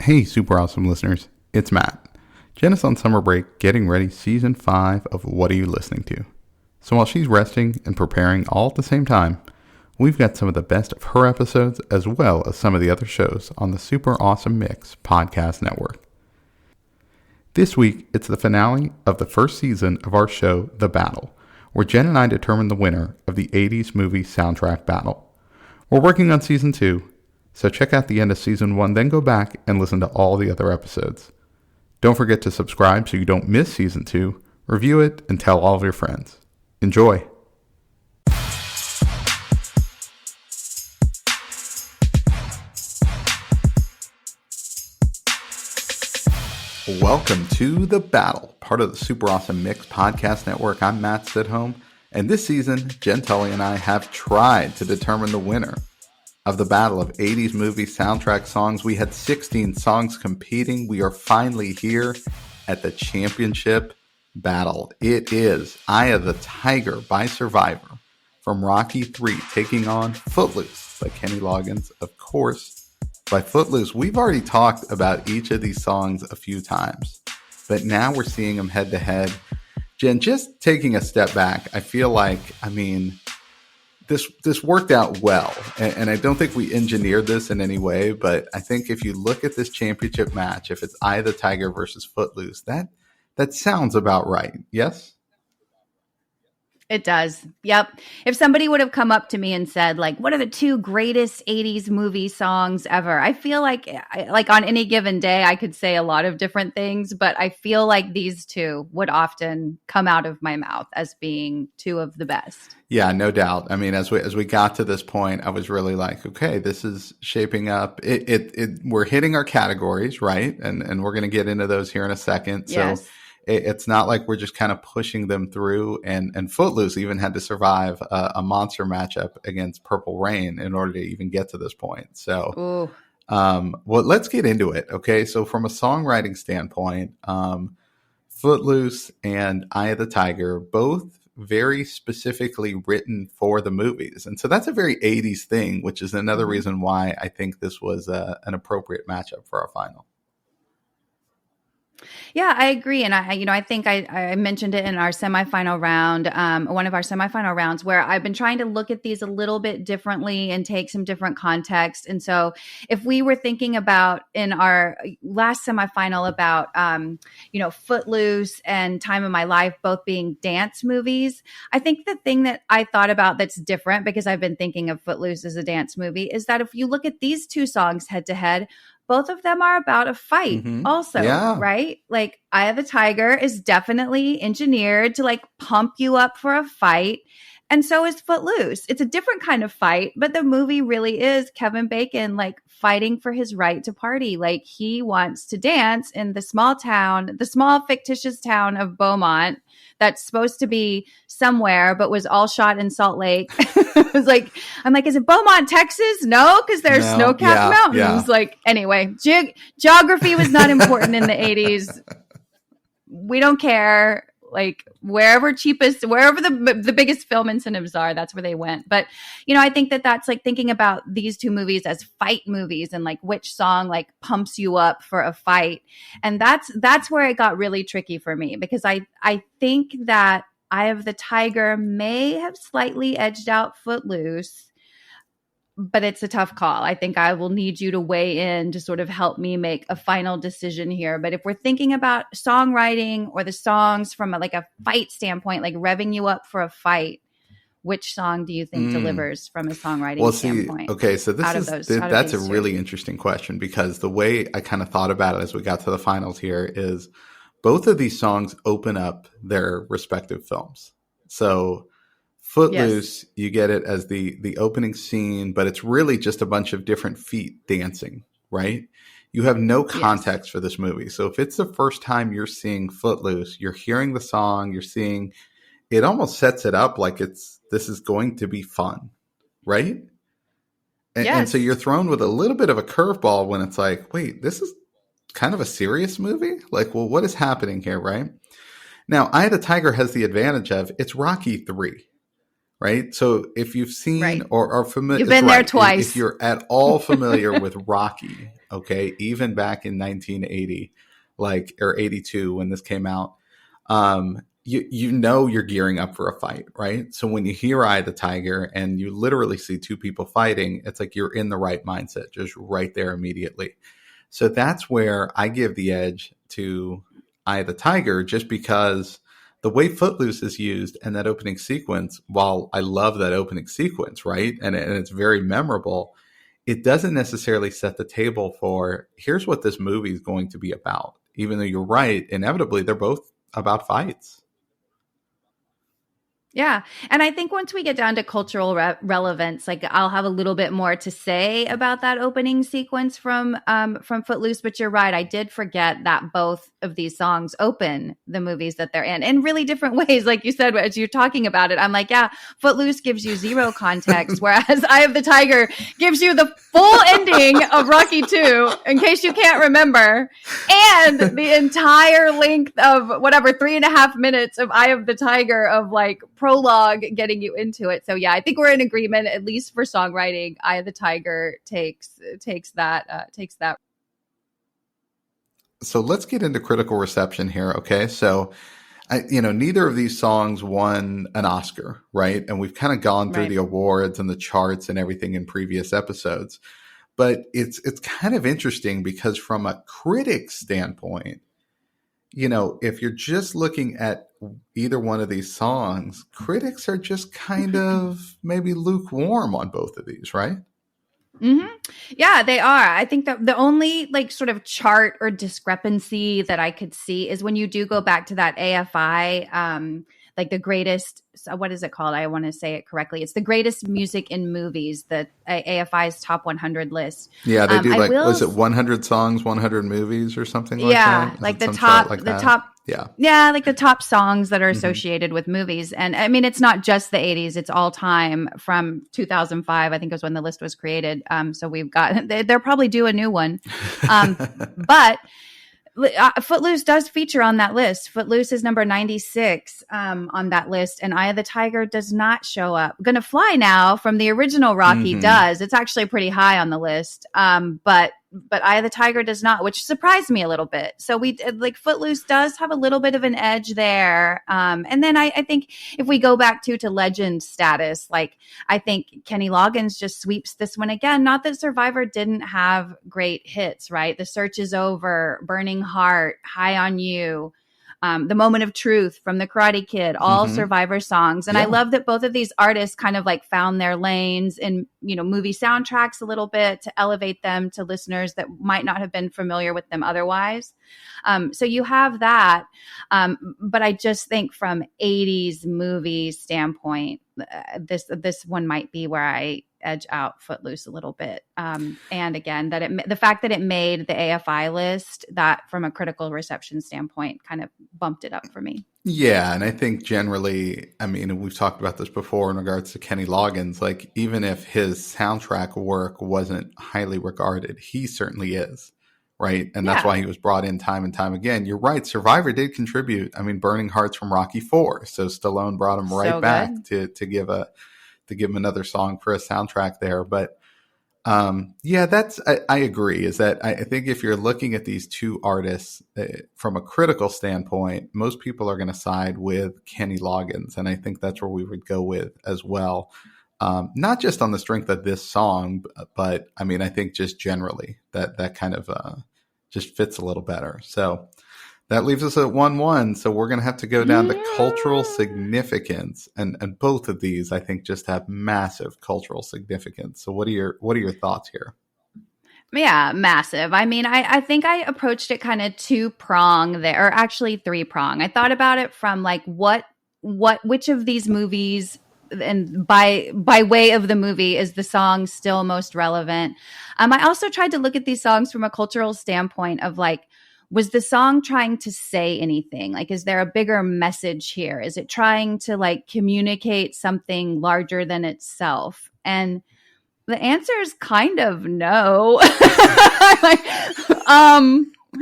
Hey, super awesome listeners, it's Matt. Jenn is on summer break getting ready season 5 of What Are You Listening To? So while she's resting and preparing all at the same time, we've got some of the best of her episodes as well as some of the other shows on the Super Awesome Mix podcast network. This week, it's the finale of the first season of our show, The Battle, where Jenn and I determine the winner of the 80s movie soundtrack battle. We're working on season 2, so check out the end of season 1, then go back and listen to all the other episodes. Don't forget to subscribe so you don't miss season 2, review it, and tell all of your friends. Enjoy! Welcome to The Battle, part of the Super Awesome Mix podcast network. I'm Matt Sidhom, and this season, Jenn, Tully, and I have tried to determine the winner of the battle of 80s movie soundtrack songs. We had 16 songs competing. We are finally here at the championship battle. It is Eye of the Tiger by Survivor from Rocky III taking on Footloose by Kenny Loggins. Of course, by Footloose. We've already talked about each of these songs a few times, but now we're seeing them head to head. Jenn, just taking a step back, I feel like, This worked out well, and I don't think we engineered this in any way, but I think if you look at this championship match, if it's Eye of the Tiger versus Footloose, that sounds about right, yes? It does. Yep. If somebody would have come up to me and said, like, what are the two greatest 80s movie songs ever? I feel like on any given day, I could say a lot of different things, but I feel like these two would often come out of my mouth as being two of the best. Yeah, no doubt. I mean, as we got to this point, I was really like, okay, this is shaping up. We're hitting our categories, right? And we're going to get into those here in a second. Yes. So it's not like we're just kind of pushing them through. And Footloose even had to survive a monster matchup against Purple Rain in order to even get to this point. So, well, let's get into it. Okay, so from a songwriting standpoint, Footloose and Eye of the Tiger, both very specifically written for the movies. And so that's a very 80s thing, which is another reason why I think this was an appropriate matchup for our final. Yeah, I agree. And I think I mentioned it in our semifinal round, one of our semifinal rounds, where I've been trying to look at these a little bit differently and take some different context. And so if we were thinking about in our last semifinal about, Footloose and Time of My Life, both being dance movies, I think the thing that I thought about that's different, because I've been thinking of Footloose as a dance movie, is that if you look at these two songs head to head, both of them are about a fight also, right? Like Eye of the Tiger is definitely engineered to like pump you up for a fight. And so is Footloose. It's a different kind of fight, but the movie really is Kevin Bacon like fighting for his right to party. Like he wants to dance in the small fictitious town of Beaumont that's supposed to be somewhere, but was all shot in Salt Lake. I'm like, is it Beaumont, Texas? No, because there's snow-capped mountains. Yeah. Like, anyway, geography was not important in the 80s. We don't care. Like wherever the biggest film incentives are, that's where they went. But, I think that's like thinking about these two movies as fight movies and like which song like pumps you up for a fight. And that's where it got really tricky for me, because I think that Eye of the Tiger may have slightly edged out Footloose, but it's a tough call. I think I will need you to weigh in to sort of help me make a final decision here. But if we're thinking about songwriting or the songs from a fight standpoint, like revving you up for a fight, which song do you think delivers from a songwriting standpoint? Okay, so that's a really interesting question, because the way I kind of thought about it as we got to the finals here is both of these songs open up their respective films. So Footloose, yes, you get it as the opening scene, but it's really just a bunch of different feet dancing, right? You have no context for this movie. So if it's the first time you're seeing Footloose, you're hearing the song, you're seeing, it almost sets it up like this is going to be fun, right? And so you're thrown with a little bit of a curveball when it's like, wait, this is kind of a serious movie? Like, well, what is happening here, right? Now, Eye of the Tiger has the advantage of it's Rocky III. Right. So if you've seen or are familiar, you've been there twice. If you're at all familiar with Rocky, Okay. Even back in 1980, or 82 when this came out, you know you're gearing up for a fight, right? So when you hear Eye of the Tiger and you literally see two people fighting, it's like you're in the right mindset, just right there immediately. So that's where I give the edge to Eye of the Tiger, just because the way Footloose is used and that opening sequence, while I love that opening sequence, right? And it's very memorable, it doesn't necessarily set the table for here's what this movie is going to be about. Even though you're right, inevitably, they're both about fights. Yeah. And I think once we get down to cultural relevance, like I'll have a little bit more to say about that opening sequence from Footloose. But you're right. I did forget that both of these songs open the movies that they're in really different ways. Like you said, as you're talking about it, I'm like, yeah, Footloose gives you zero context, whereas Eye of the Tiger gives you the full ending of Rocky 2, in case you can't remember, and the entire length of whatever 3.5 minutes of Eye of the Tiger of like prologue getting you into it. So yeah, I think we're in agreement, at least for songwriting. Eye of the Tiger takes that. So let's get into critical reception here. Okay. So neither of these songs won an Oscar, right? And we've kind of gone through the awards and the charts and everything in previous episodes, but it's kind of interesting because from a critic standpoint, if you're just looking at either one of these songs, critics are just kind of maybe lukewarm on both of these, right? Mm-hmm. Yeah, they are. I think that the only like sort of chart or discrepancy that I could see is when you do go back to that AFI, like the greatest, what is it called? I want to say it correctly. It's the greatest music in movies, the AFI's top 100 list. Yeah, they do was it 100 songs, 100 movies or something like that? Yeah, like the top, Yeah, like the top songs that are associated with movies. And I mean, it's not just the 80s, it's all time from 2005, I think it was when the list was created. So we've got, they'll probably do a new one. But Footloose does feature on that list. Footloose is number 96 on that list, and Eye of the Tiger does not show up. Gonna Fly Now from the original Rocky does. It's actually pretty high on the list, but Eye of the Tiger does not, which surprised me a little bit. So we like Footloose does have a little bit of an edge there. And then I think if we go back to legend status, like I think Kenny Loggins just sweeps this one again. Not that Survivor didn't have great hits, right? The Search Is Over, Burning Heart, High on You, The Moment of Truth from The Karate Kid, all Survivor songs. And I love that both of these artists kind of like found their lanes in, movie soundtracks a little bit to elevate them to listeners that might not have been familiar with them otherwise. So you have that. But I just think from 80s movie standpoint, this one might be where I edge out Footloose a little bit. And again, that the fact that it made the AFI list, that from a critical reception standpoint kind of bumped it up for me. Yeah. And I think generally, I mean, we've talked about this before in regards to Kenny Loggins, like even if his soundtrack work wasn't highly regarded, he certainly is. Right. And that's why he was brought in time and time again. You're right. Survivor did contribute. I mean, Burning Heart's from Rocky 4. So Stallone brought him right back to give him another song for a soundtrack there. But I agree, is that I think if you're looking at these two artists from a critical standpoint, most people are going to side with Kenny Loggins. And I think that's where we would go with as well. Not just on the strength of this song, but I mean, I think just generally that kind of just fits a little better. So that leaves us at 1-1. So we're going to have to go down to cultural significance, and both of these I think just have massive cultural significance. So what are your thoughts here? Yeah, massive. I mean, I think I approached it kind of 2-prong there, or actually 3-prong. I thought about it from like which of these movies, and by way of the movie, is the song still most relevant. I also tried to look at these songs from a cultural standpoint of like, was the song trying to say anything? Like, is there a bigger message here? Is it trying to like communicate something larger than itself? And the answer is kind of no.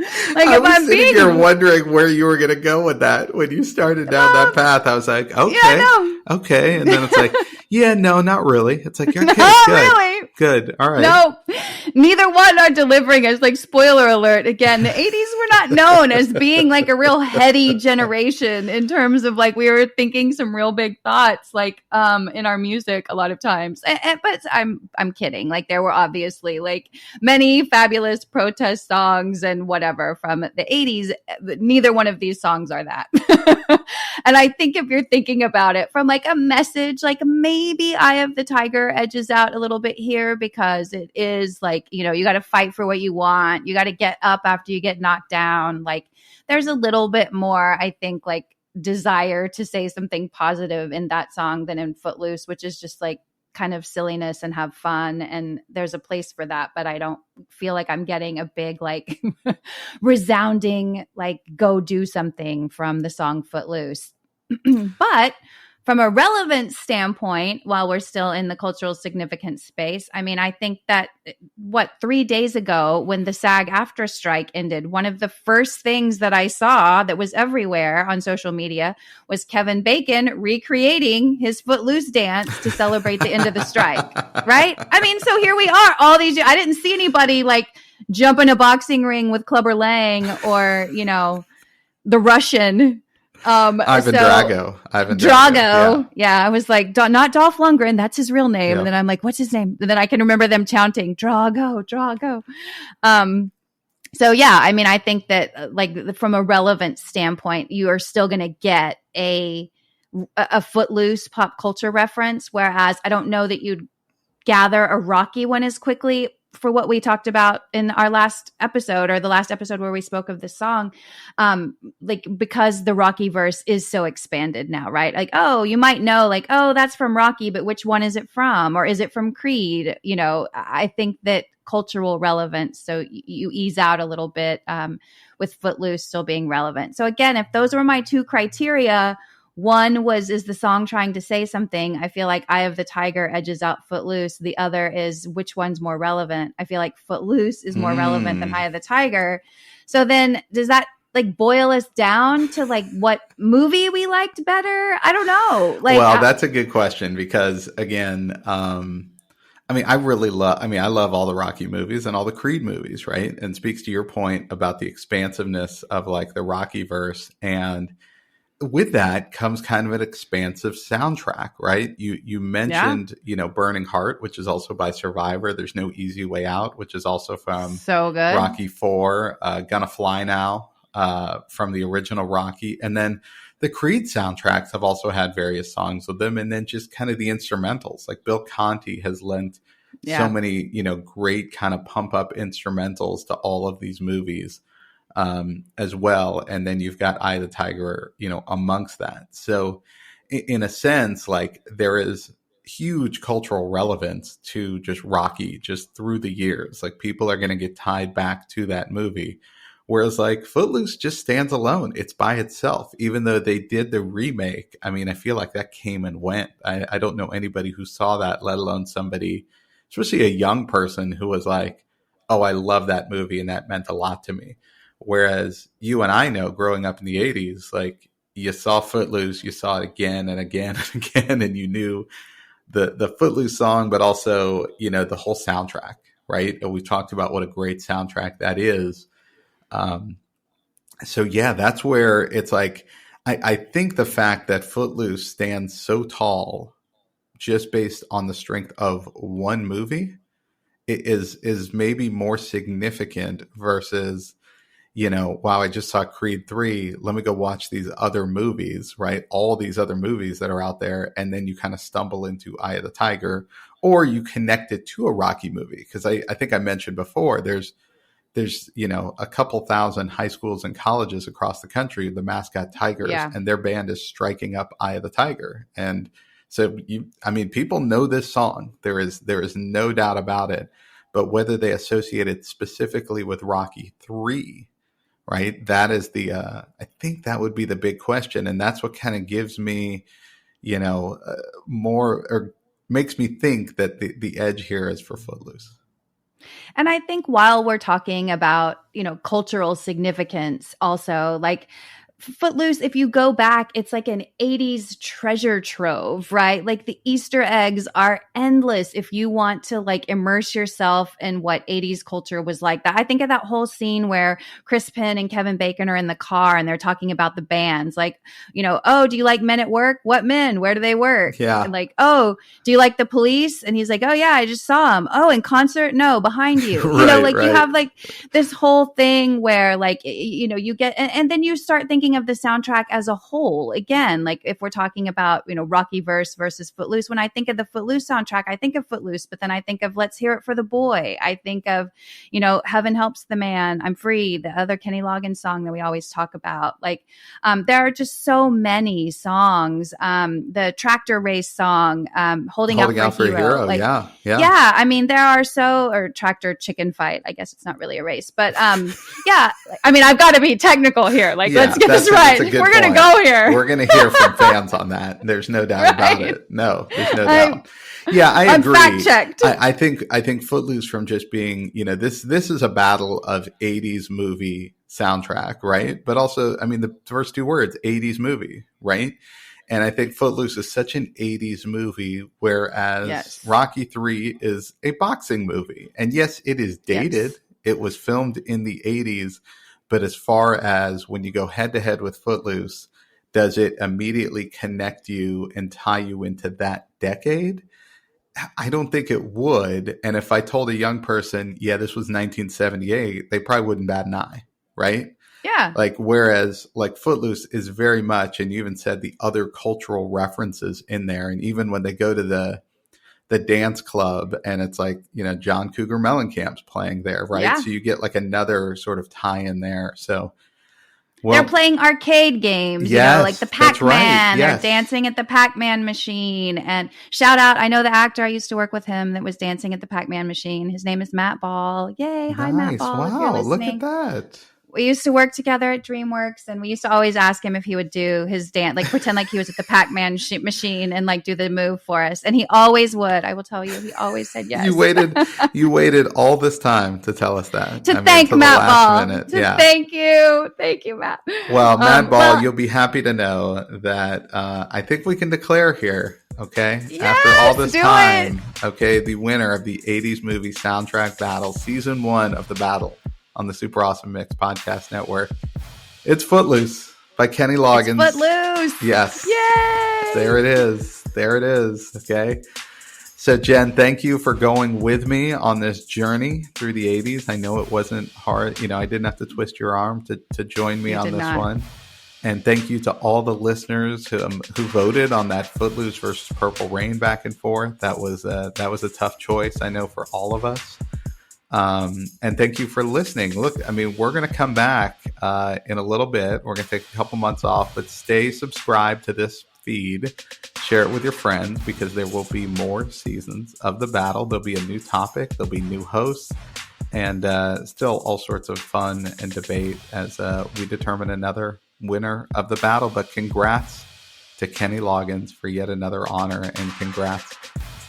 I was sitting here wondering where you were going to go with that. When you started down that path, I was like, okay. And then it's like, yeah, no, not really. It's like, okay, good. Really? Good. All right. No, neither one not delivering us. Like, spoiler alert again, the 80s were not known as being like a real heady generation in terms of like we were thinking some real big thoughts like in our music a lot of times. But I'm kidding. Like, there were obviously like many fabulous protest songs and whatever from the 80s. Neither one of these songs are that. And I think if you're thinking about it from like a message, like maybe Eye of the Tiger edges out a little bit here because it is like, you know, you got to fight for what you want. You got to get up after you get knocked down. Like, there's a little bit more, I think, like desire to say something positive in that song than in Footloose, which is just like kind of silliness and have fun. And there's a place for that, but I don't feel like I'm getting a big, like resounding, like go do something from the song Footloose. But from a relevance standpoint, while we're still in the cultural significance space, I mean, I think that 3 days ago when the SAG-AFTRA strike ended, one of the first things that I saw that was everywhere on social media was Kevin Bacon recreating his Footloose dance to celebrate the end of the strike, right? I mean, so here we are all these years. I didn't see anybody like jump in a boxing ring with Clubber Lang or, you know, the Russian Ivan Drago. Yeah. I was like, not Dolph Lundgren. That's his real name. Yep. And then I'm like, what's his name? And then I can remember them chanting Drago. So yeah, I mean, I think that like from a relevance standpoint, you are still going to get a Footloose pop culture reference. Whereas I don't know that you'd gather a Rocky one as quickly for what we talked about in our last episode, or the last episode where we spoke of this song, like because the Rocky verse is so expanded now, right? Like, oh, you might know like, oh, that's from Rocky, but which one is it from? Or is it from Creed? You know, I think that cultural relevance, so you ease out a little bit with Footloose still being relevant. So again, if those were my two criteria, one was, is the song trying to say something? I feel like Eye of the Tiger edges out Footloose. The other is, which one's more relevant? I feel like Footloose is more relevant than Eye of the Tiger. So then does that like boil us down to like what movie we liked better? I don't know. Like, well, that's a good question because again, I mean, I love all the Rocky movies and all the Creed movies, right? And speaks to your point about the expansiveness of like the Rocky verse, and with that comes kind of an expansive soundtrack, right? You mentioned, you know, Burning Heart, which is also by Survivor. There's No Easy Way Out, which is also from so good. Rocky IV, Gonna Fly Now, from the original Rocky. And then the Creed soundtracks have also had various songs with them. And then just kind of the instrumentals, like Bill Conti has lent so many, you know, great kind of pump up instrumentals to all of these movies. As well. And then you've got Eye of the Tiger, you know, amongst that. So in a sense, like there is huge cultural relevance to just Rocky just through the years. Like people are going to get tied back to that movie. Whereas like Footloose just stands alone. It's by itself, even though they did the remake. I mean, I feel like that came and went. I don't know anybody who saw that, let alone somebody, especially a young person who was like, oh, I love that movie and that meant a lot to me. Whereas you and I know growing up in the 80s, like you saw Footloose, you saw it again and again and again, and you knew the Footloose song, but also, you know, the whole soundtrack, right? And we talked about what a great soundtrack that is. So yeah, that's where it's like, I think the fact that Footloose stands so tall just based on the strength of one movie is maybe more significant versus, you know, wow, I just saw Creed 3. Let me go watch these other movies, right? All these other movies that are out there. And then you kind of stumble into Eye of the Tiger, or you connect it to a Rocky movie. Because I think I mentioned before, there's, you know, a couple thousand high schools and colleges across the country, the mascot Tigers, and their band is striking up Eye of the Tiger. And so, people know this song. There is no doubt about it. But whether they associate it specifically with Rocky 3, right? That is I think that would be the big question. And that's what kind of gives me, you know, more, or makes me think that the edge here is for Footloose. And I think while we're talking about, you know, cultural significance also, like Footloose, if you go back, it's like an 80s treasure trove, right? Like the Easter eggs are endless if you want to like immerse yourself in what 80s culture was like. That I think of that whole scene where Chris Penn and Kevin Bacon are in the car and they're talking about the bands. Like, oh, do you like Men at Work? What men? Where do they work? Yeah. And like, oh, do you like the Police? And he's like, oh yeah, I just saw him. Oh, in concert? No, behind you. Right, you have like this whole thing where like, you get, and then you start thinking of the soundtrack as a whole. Again, like if we're talking about, Rocky versus Footloose, when I think of the Footloose soundtrack, I think of Footloose, but then I think of Let's Hear It for the Boy. I think of, Heaven Helps the Man, I'm Free, the other Kenny Loggins song that we always talk about. Like, there are just so many songs. The tractor race song, Holding Out for Hero. Like, yeah. I mean, there are or tractor chicken fight. I guess it's not really a race, but yeah. I mean, I've got to be technical here. Like, let's get this right. We're going to go here. We're going to hear from fans on that. There's no doubt about it. No, there's no doubt. Yeah, I agree. Fact checked. I think Footloose, from just being, this is a battle of 80s movie soundtrack, right? But also, I mean, the first two words, 80s movie, right? And I think Footloose is such an 80s movie, whereas Rocky 3 is a boxing movie. And yes, it is dated. Yes. It was filmed in the 80s. But as far as when you go head to head with Footloose, does it immediately connect you and tie you into that decade? I don't think it would. And if I told a young person, yeah, this was 1978, they probably wouldn't bat an eye, right? Yeah. Like, whereas like Footloose is very much, and you even said the other cultural references in there. And even when they go to the dance club and it's like, John Cougar Mellencamp's playing there, right? Yeah. So you get like another sort of tie in there. So they're playing arcade games, like the Pac-Man. Right. Yes. They're dancing at the Pac-Man machine. And shout out, I know the actor, I used to work with him that was dancing at the Pac-Man machine. His name is Matt Ball. Yay. Hi, Matt Ball. Wow, look at that. We used to work together at DreamWorks, and we used to always ask him if he would do his dance, like pretend like he was at the Pac-Man machine and like do the move for us. And he always would. I will tell you, he always said yes. You waited all this time to tell us that. Thank Matt Ball. Thank you, Matt. Well, Matt Ball, you'll be happy to know that I think we can declare here. Okay. Yes, after all this time, okay, the winner of the 80s movie soundtrack battle, season 1 of the battle on the Super Awesome Mix Podcast Network. It's Footloose by Kenny Loggins. It's Footloose. Yes. Yay. There it is. Okay. So Jenn, thank you for going with me on this journey through the 80s. I know it wasn't hard. I didn't have to twist your arm to join me on this one. And thank you to all the listeners who voted on that Footloose versus Purple Rain back and forth. That was a tough choice, I know, for all of us. And thank you for listening. Look, I mean, we're going to come back in a little bit. We're going to take a couple months off, but stay subscribed to this feed. Share it with your friends, because there will be more seasons of the battle. There'll be a new topic. There'll be new hosts, and still all sorts of fun and debate as we determine another winner of the battle. But congrats to Kenny Loggins for yet another honor, and congrats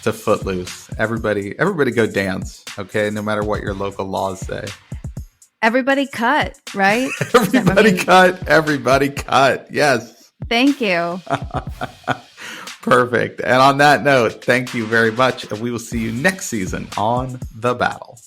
to Footloose. Everybody go dance, okay? No matter what your local laws say. Everybody cut, right? Everybody cut. Yes. Thank you. Perfect. And on that note, thank you very much. And we will see you next season on The Battle.